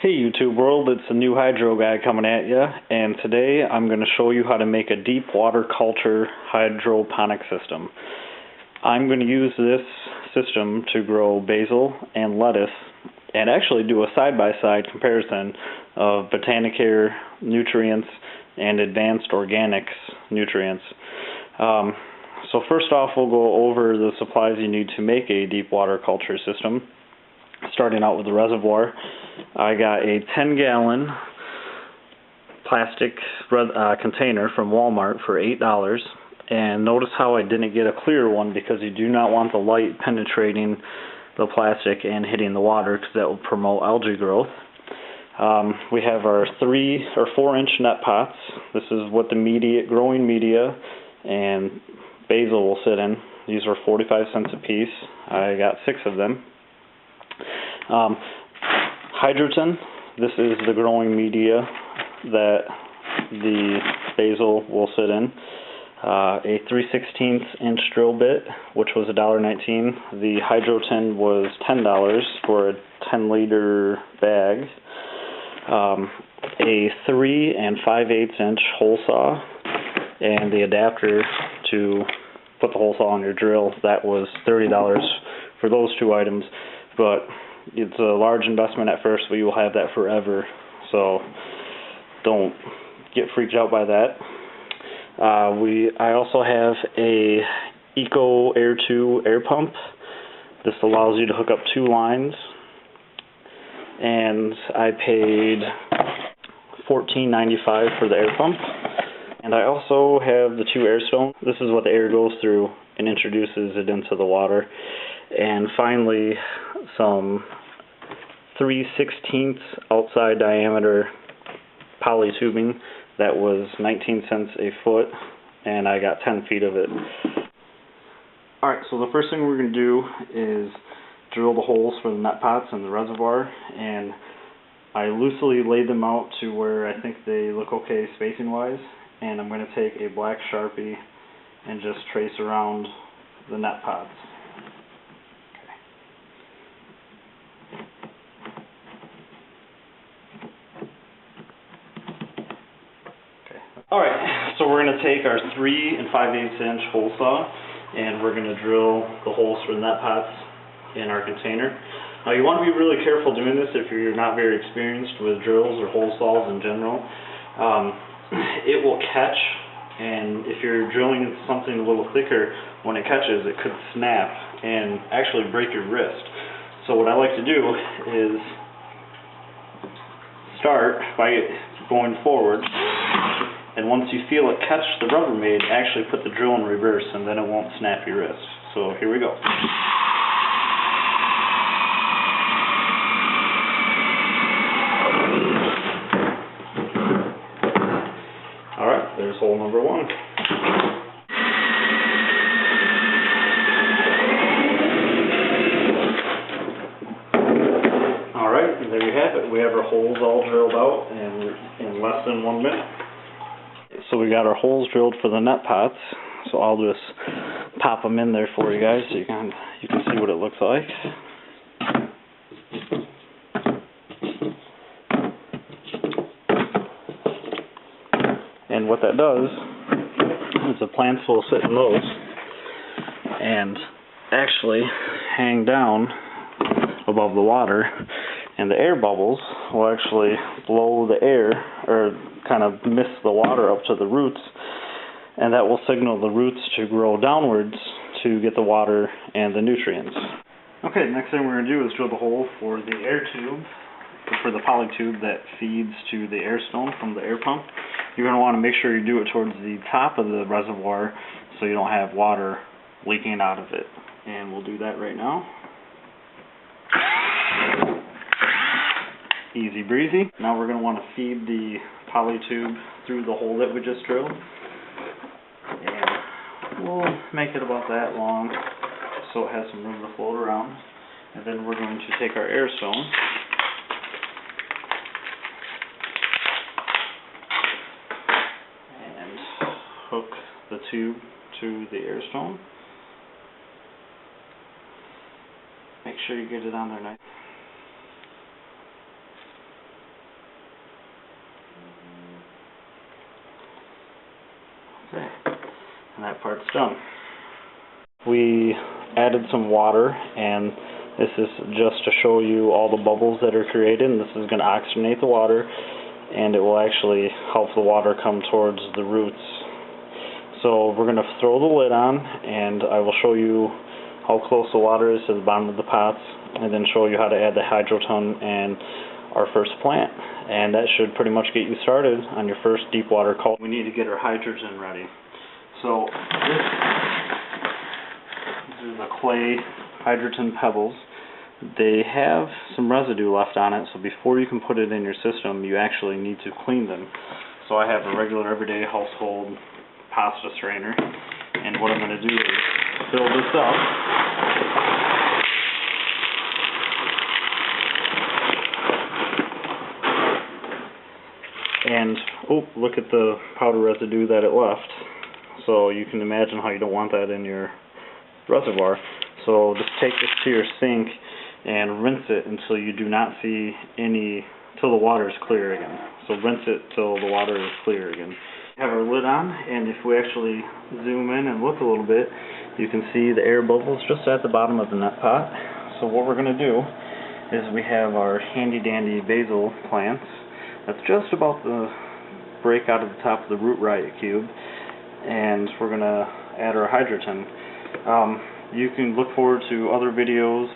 Hey YouTube world, it's a new hydro guy coming at you, and today I'm going to show you how to make a deep water culture hydroponic system. I'm going to use this system to grow basil and lettuce and actually do a side-by-side comparison of Botanicare nutrients and advanced organics nutrients. So first off, we'll go over the supplies you need to make a deep water culture system. Starting out with the reservoir, I got a 10-gallon plastic container from Walmart for $8. And notice how I didn't get a clear one, because you do not want the light penetrating the plastic and hitting the water, because that will promote algae growth. We have our 3 or 4 inch net pots. This is what the growing media and basil will sit in. These are 45 cents a piece. I got 6 of them. Hydroton, this is the growing media that the basil will sit in. A 3/16 inch drill bit, which was $1.19. The hydroton was $10 for a 10-liter bag. A 3 5/8 inch hole saw, and the adapter to put the hole saw on your drill. That was $30 for those 2 items, but it's a large investment at first, but you will have that forever, so don't get freaked out by that. I also have a Eco Air 2 air pump. This allows you to hook up 2 lines, and I paid $14.95 for the air pump. And I also have the 2 air stones. This is what the air goes through and introduces it into the water. And finally, some 3/16 outside diameter poly tubing. That was 19 cents a foot, and I got 10 feet of it. Alright, so the first thing we're going to do is drill the holes for the net pots in the reservoir, and I loosely laid them out to where I think they look okay spacing wise, and I'm going to take a black Sharpie and just trace around the net pots. Alright, so we're going to take our 3 5/8 inch hole saw, and we're going to drill the holes for the net pots in our container. Now you want to be really careful doing this if you're not very experienced with drills or hole saws in general. It will catch, and if you're drilling something a little thicker, when it catches it could snap and actually break your wrist. So what I like to do is start by going forward, and once you feel it catch the Rubbermaid, actually put the drill in reverse, and then it won't snap your wrist. So here we go. Alright, there's hole number 1. Alright, and there you have it. We have our holes all drilled out in less than 1 minute. So we got our holes drilled for the net pots, so I'll just pop them in there for you guys so you can see what it looks like. And what that does is the plants will sit in those and actually hang down above the water, and the air bubbles will actually blow the air, or kind of mist the water up to the roots, and that will signal the roots to grow downwards to get the water and the nutrients. Okay, the next thing we're going to do is drill the hole for the air tube, for the poly tube that feeds to the air stone from the air pump. You're going to want to make sure you do it towards the top of the reservoir so you don't have water leaking out of it. And we'll do that right now. Easy breezy. Now we're going to want to feed the poly tube through the hole that we just drilled. And we'll make it about that long so it has some room to float around. And then we're going to take our air stone and hook the tube to the air stone. Make sure you get it on there nice. Okay. And that part's done. We added some water, and this is just to show you all the bubbles that are created, and this is going to oxygenate the water, and it will actually help the water come towards the roots. So we're going to throw the lid on, and I will show you how close the water is to the bottom of the pots, and then show you how to add the hydroton and our first plant. And that should pretty much get you started on your first deep water culture. We need to get our hydrogen ready. So these are the clay hydrogen pebbles. They have some residue left on it, so before you can put it in your system, you actually need to clean them. So I have a regular everyday household pasta strainer, and what I'm going to do is fill this up. And, oh, look at the powder residue that it left. So you can imagine how you don't want that in your reservoir. So just take this to your sink and rinse it until you do not see any, till the water is clear again. So rinse it till the water is clear again. Have our lid on, and if we actually zoom in and look a little bit, you can see the air bubbles just at the bottom of the net pot. So what we're going to do is we have our handy dandy basil plants. That's just about to break out of the top of the root riot cube, and we're going to add our hydroton. You can look forward to other videos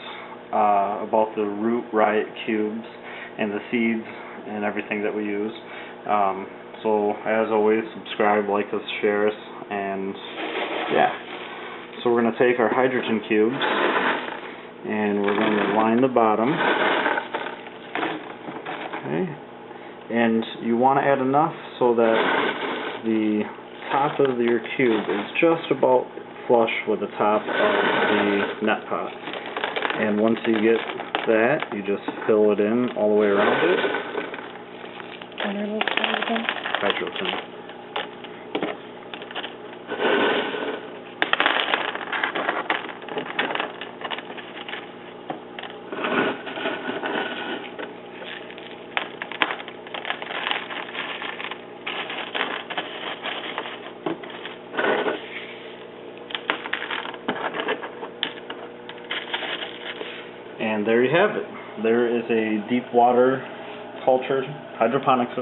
about the root riot cubes and the seeds and everything that we use. So as always, subscribe, like us, share us, and yeah. So we're going to take our hydrogen cubes and we're going to line the bottom. Okay. And you want to add enough so that the top of your cube is just about flush with the top of the net pot. And once you get that, you just fill it in all the way around it. Hydroton. And there you have it. There is a deep water culture hydroponic system.